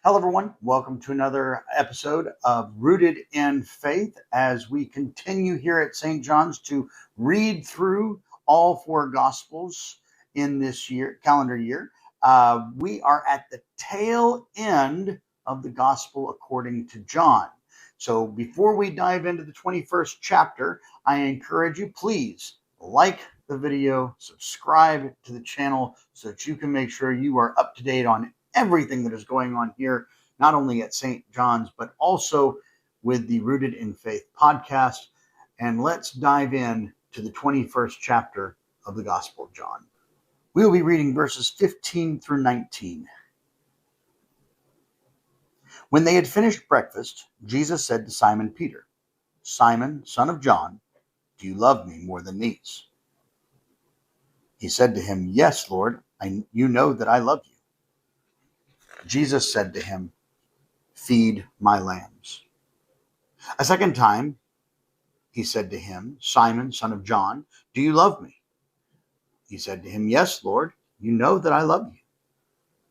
Hello, everyone. Welcome to another episode of Rooted in Faith as we continue here at St. John's to read through all four Gospels in this calendar year. We are at the tail end of the Gospel according to John. So before we dive into the 21st chapter, I encourage you, please like the video, subscribe to the channel so that you can make sure you are up to date on everything that is going on here, not only at St. John's, but also with the Rooted in Faith podcast. And let's dive in to the 21st chapter of the Gospel of John. We will be reading verses 15 through 19. When they had finished breakfast, Jesus said to Simon Peter, "Simon, son of John, do you love me more than these?" He said to him, "Yes, Lord, you know that I love you." Jesus said to him, "Feed my lambs." A second time, he said to him, "Simon, son of John, do you love me?" He said to him, "Yes, Lord, you know that I love you."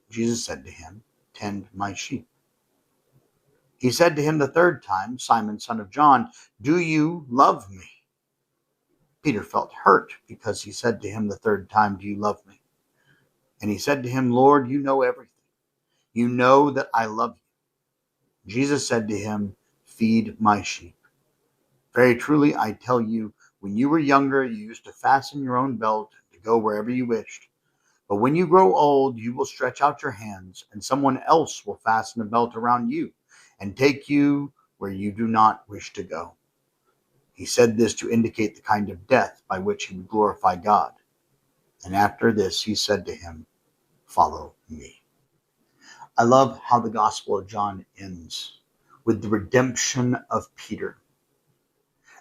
Jesus said to him, "Tend my sheep." He said to him the third time, "Simon, son of John, do you love me?" Peter felt hurt because he said to him the third time, "Do you love me?" And he said to him, "Lord, you know everything. You know that I love you." Jesus said to him, "Feed my sheep. Very truly, I tell you, when you were younger, you used to fasten your own belt to go wherever you wished. But when you grow old, you will stretch out your hands, and someone else will fasten a belt around you and take you where you do not wish to go." He said this to indicate the kind of death by which he would glorify God. And after this, he said to him, "Follow me." I love how the Gospel of John ends with the redemption of Peter.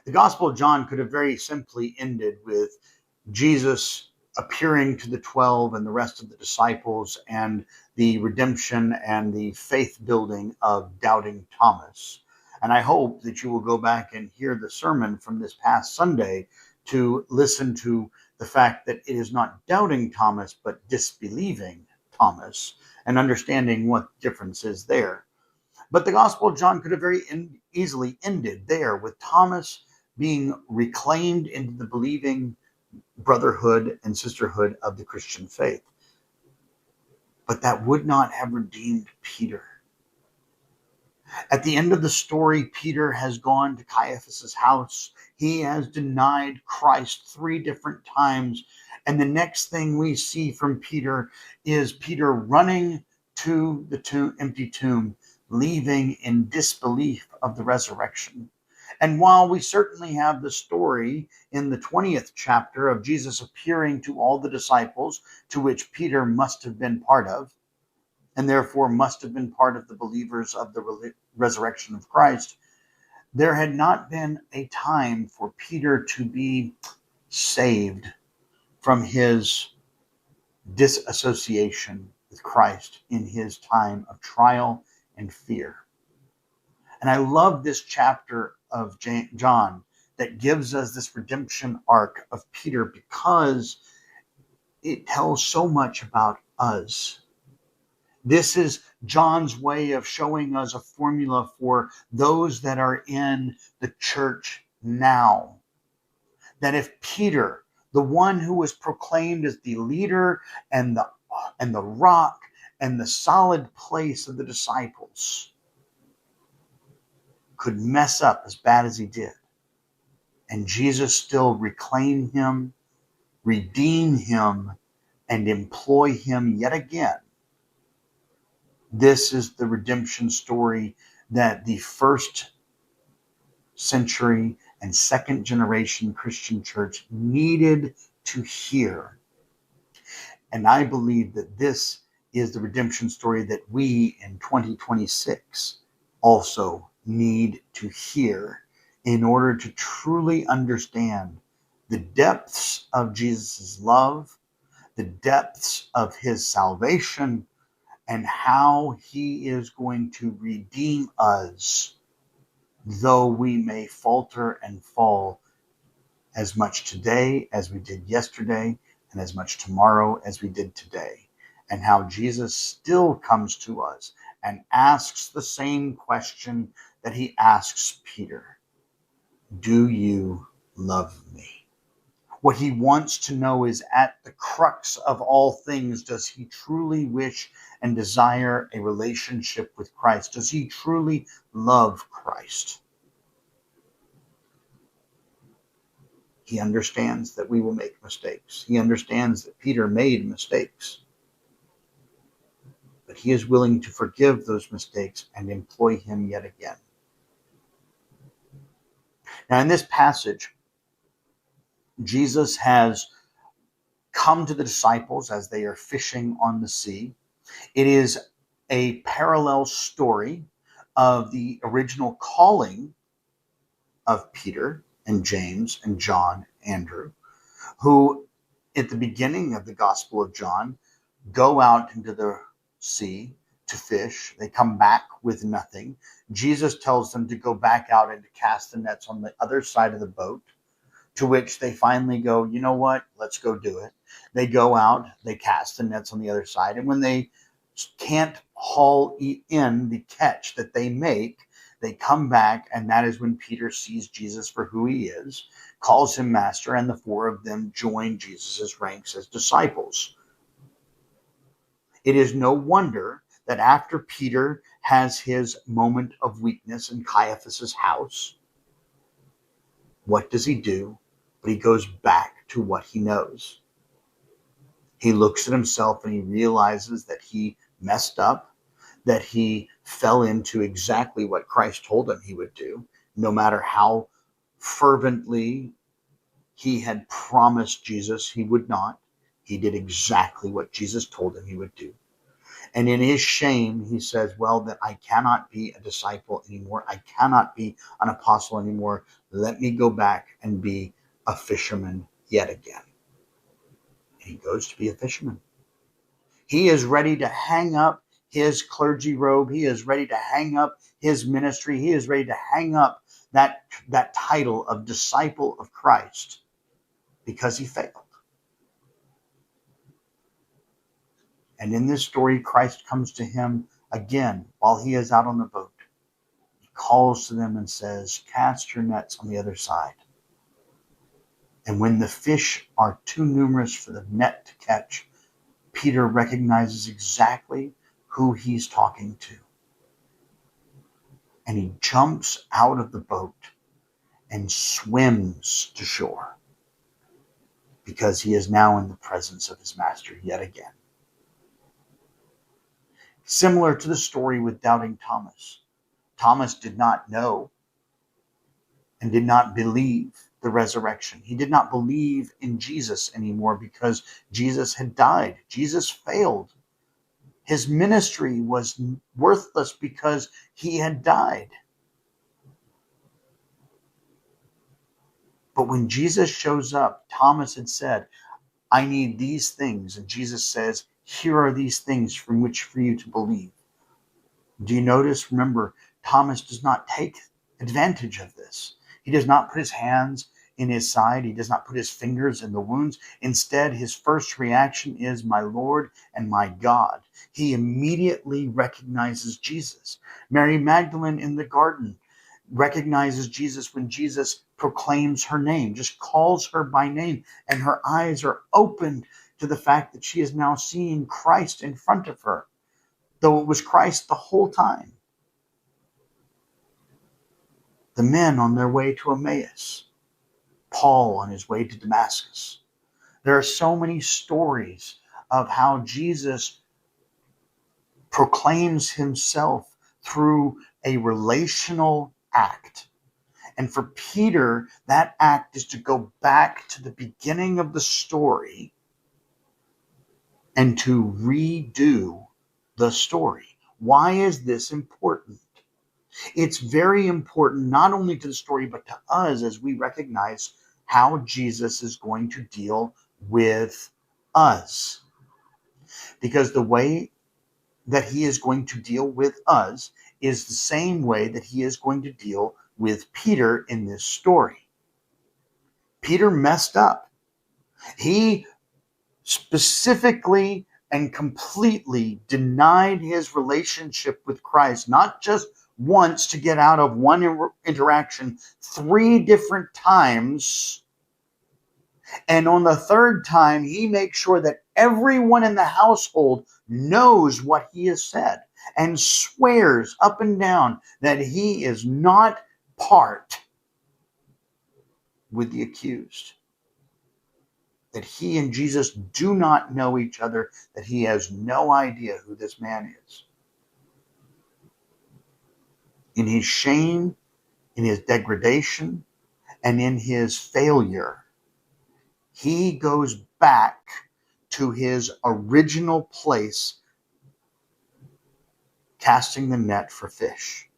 The Gospel of John could have very simply ended with Jesus appearing to the 12 and the rest of the disciples and the redemption and the faith building of doubting Thomas. And I hope that you will go back and hear the sermon from this past Sunday to listen to the fact that it is not doubting Thomas, but disbelieving Thomas, and understanding what the difference is there. But the Gospel of John could have very easily ended there with Thomas being reclaimed into the believing brotherhood and sisterhood of the Christian faith. But that would not have redeemed Peter. At the end of the story, Peter has gone to Caiaphas' house. He has denied Christ 3 different times. And the next thing we see from Peter is Peter running to the empty tomb, leaving in disbelief of the resurrection. And while we certainly have the story in the 20th chapter of Jesus appearing to all the disciples, to which Peter must have been part of, and therefore must have been part of the believers of the resurrection of Christ, there had not been a time for Peter to be saved from his disassociation with Christ in his time of trial and fear. And I love this chapter of John that gives us this redemption arc of Peter because it tells so much about us. This is John's way of showing us a formula for those that are in the church now. That if Peter, the one who was proclaimed as the leader and the rock and the solid place of the disciples, could mess up as bad as he did, and Jesus still reclaim him, redeem him, and employ him yet again. This is the redemption story that the first century and second generation Christian church needed to hear. And I believe that this is the redemption story that we in 2026 also need to hear in order to truly understand the depths of Jesus' love, the depths of his salvation, and how he is going to redeem us, though we may falter and fall as much today as we did yesterday, and as much tomorrow as we did today, and how Jesus still comes to us and asks the same question that he asks Peter. Do you love me? What he wants to know is, at the crux of all things, does he truly wish and desire a relationship with Christ? Does he truly love Christ? He understands that we will make mistakes. He understands that Peter made mistakes. But he is willing to forgive those mistakes and employ him yet again. Now, in this passage, Jesus has come to the disciples as they are fishing on the sea. It is a parallel story of the original calling of Peter and James and John, Andrew, who at the beginning of the Gospel of John go out into the sea to fish. They come back with nothing. Jesus tells them to go back out and to cast the nets on the other side of the boat, to which they finally go, you know what, let's go do it. They go out, they cast the nets on the other side, and when they can't haul in the catch that they make, they come back, and that is when Peter sees Jesus for who he is, calls him master, and the four of them join Jesus' ranks as disciples. It is no wonder that after Peter has his moment of weakness in Caiaphas' house, what does he do? But he goes back to what he knows. He looks at himself and he realizes that he messed up, that he fell into exactly what Christ told him he would do, no matter how fervently he had promised Jesus he would not. He did exactly what Jesus told him he would do. And in his shame, he says, well, that I cannot be a disciple anymore. I cannot be an apostle anymore. Let me go back and be a fisherman yet again. And he goes to be a fisherman. He is ready to hang up his clergy robe. He is ready to hang up his ministry. He is ready to hang up that title of disciple of Christ because he failed. And in this story, Christ comes to him again while he is out on the boat. He calls to them and says, cast your nets on the other side. And when the fish are too numerous for the net to catch, Peter recognizes exactly who he's talking to. And he jumps out of the boat and swims to shore because he is now in the presence of his master yet again. Similar to the story with doubting Thomas. Thomas did not know and did not believe the resurrection. He did not believe in Jesus anymore because Jesus had died. Jesus failed. His ministry was worthless because he had died. But when Jesus shows up, Thomas had said, I need these things. And Jesus says, here are these things from which for you to believe. Do you notice? Remember, Thomas does not take advantage of this. He does not put his hands in his side. He does not put his fingers in the wounds. Instead, his first reaction is, my Lord and my God. He immediately recognizes Jesus. Mary Magdalene in the garden recognizes Jesus when Jesus proclaims her name, just calls her by name, and her eyes are opened to the fact that she is now seeing Christ in front of her, though it was Christ the whole time. The men on their way to Emmaus, Paul on his way to Damascus. There are so many stories of how Jesus proclaims himself through a relational act. And for Peter, that act is to go back to the beginning of the story and to redo the story. Why is this important? It's very important not only to the story, but to us as we recognize how Jesus is going to deal with us. Because the way that he is going to deal with us is the same way that he is going to deal with Peter in this story. Peter messed up. He specifically and completely denied his relationship with Christ, not just once to get out of one interaction, 3 different times. And on the 3rd time, he makes sure that everyone in the household knows what he has said and swears up and down that he is not part with the accused, that he and Jesus do not know each other, that he has no idea who this man is. In his shame, in his degradation, and in his failure, he goes back to his original place, casting the net for fish.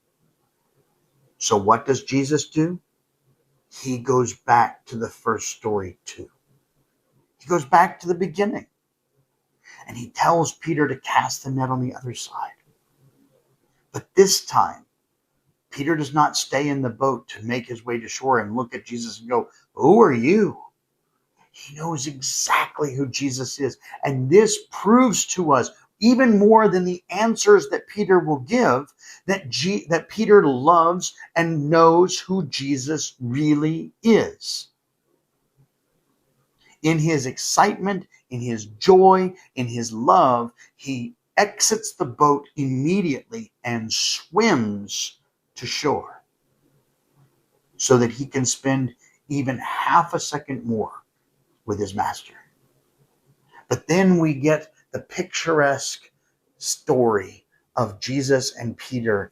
So what does Jesus do? He goes back to the first story too. He goes back to the beginning. And he tells Peter to cast the net on the other side. But this time, Peter does not stay in the boat to make his way to shore and look at Jesus and go, "Who are you?" He knows exactly who Jesus is. And this proves to us, even more than the answers that Peter will give, that Peter loves and knows who Jesus really is. In his excitement, in his joy, in his love, he exits the boat immediately and swims to shore so that he can spend even half a second more with his master. But then we get the picturesque story of Jesus and Peter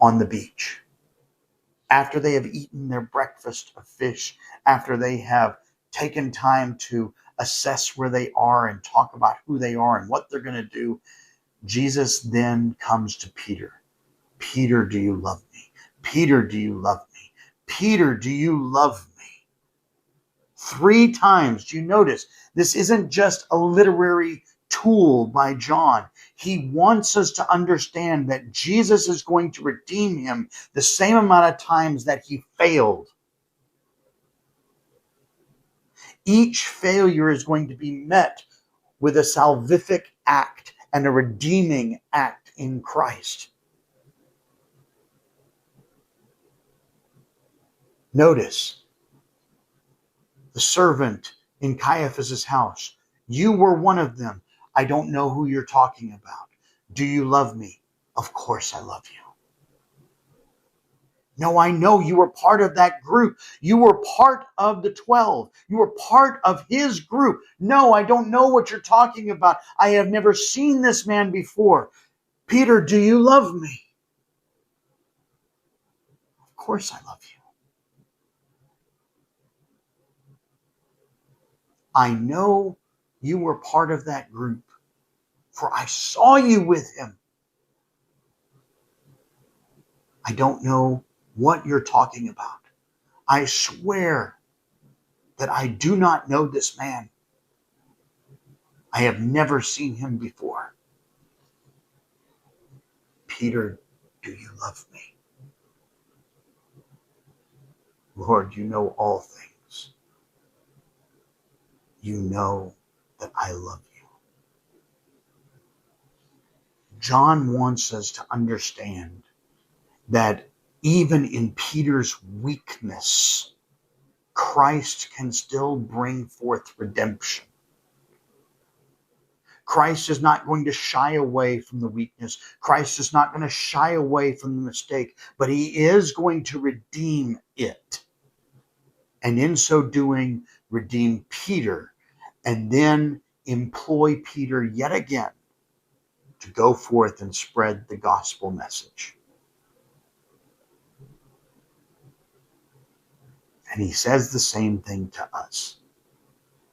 on the beach. After they have eaten their breakfast of fish, after they have taken time to assess where they are and talk about who they are and what they're going to do, Jesus then comes to Peter. "Peter, do you love me? Peter, do you love me? Peter, do you love me?" 3 times. Do you notice? This isn't just a literary tool by John. He wants us to understand that Jesus is going to redeem him the same amount of times that he failed. Each failure is going to be met with a salvific act and a redeeming act in Christ. Notice the servant in Caiaphas' house. "You were one of them. I don't know who you're talking about. Do you love me?" "Of course I love you." "No, I know you were part of that group. You were part of the 12. You were part of his group." "No, I don't know what you're talking about. I have never seen this man before." "Peter, do you love me?" "Of course I love you. I know you were part of that group, for I saw you with him." "I don't know what you're talking about. I swear that I do not know this man. I have never seen him before." "Peter, do you love me?" "Lord, you know all things. You know that I love you." John wants us to understand that even in Peter's weakness, Christ can still bring forth redemption. Christ is not going to shy away from the weakness. Christ is not going to shy away from the mistake, but he is going to redeem it. And in so doing, redeem Peter, and then employ Peter yet again to go forth and spread the gospel message. And he says the same thing to us.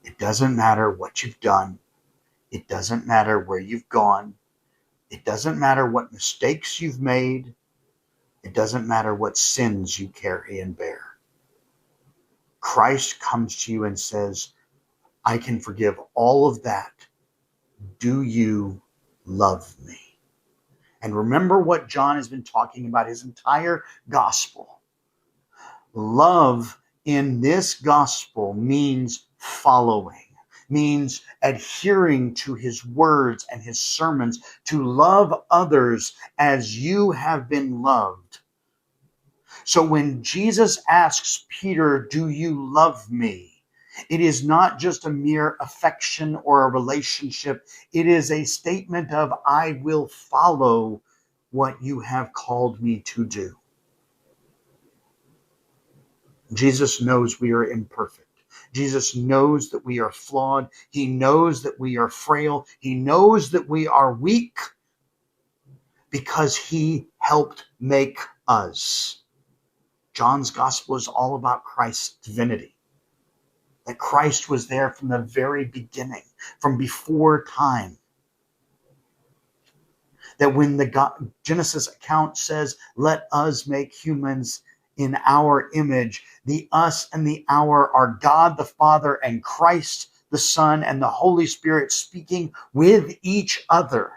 It doesn't matter what you've done. It doesn't matter where you've gone. It doesn't matter what mistakes you've made. It doesn't matter what sins you carry and bear. Christ comes to you and says, "I can forgive all of that. Do you love me?" And remember what John has been talking about his entire gospel. Love in this gospel means following. means adhering to his words and his sermons, to love others as you have been loved. So when Jesus asks Peter, "Do you love me?" it is not just a mere affection or a relationship. It is a statement of, "I will follow what you have called me to do." Jesus knows we are imperfect. Jesus knows that we are flawed. He knows that we are frail. He knows that we are weak because he helped make us. John's gospel is all about Christ's divinity. That Christ was there from the very beginning, from before time. That when the Genesis account says, "Let us make humans in our image," the us and the our are God the Father and Christ the Son and the Holy Spirit speaking with each other.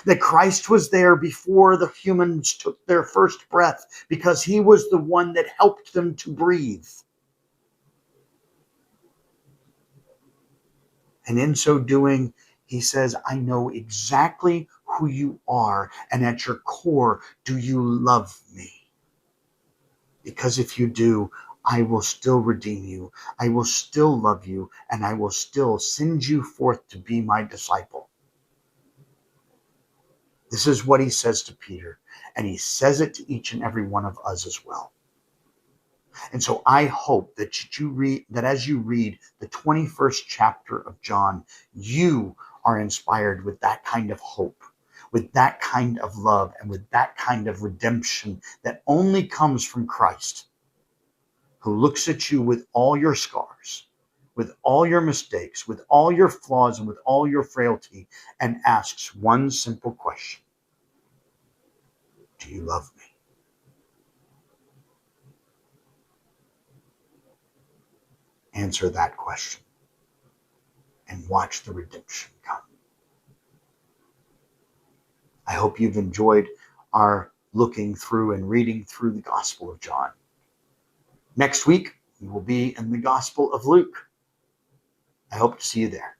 That Christ was there before the humans took their first breath because he was the one that helped them to breathe. And in so doing, he says, "I know exactly who you are, and at your core, do you love me? Because if you do, I will still redeem you, I will still love you, and I will still send you forth to be my disciple." This is what he says to Peter, and he says it to each and every one of us as well. And so I hope that as you read the 21st chapter of John, you are inspired with that kind of hope, with that kind of love, and with that kind of redemption that only comes from Christ, who looks at you with all your scars, with all your mistakes, with all your flaws, and with all your frailty, and asks one simple question: "Do you love me?" Answer that question and watch the redemption come. I hope you've enjoyed our looking through and reading through the Gospel of John. Next week, we will be in the Gospel of Luke. I hope to see you there.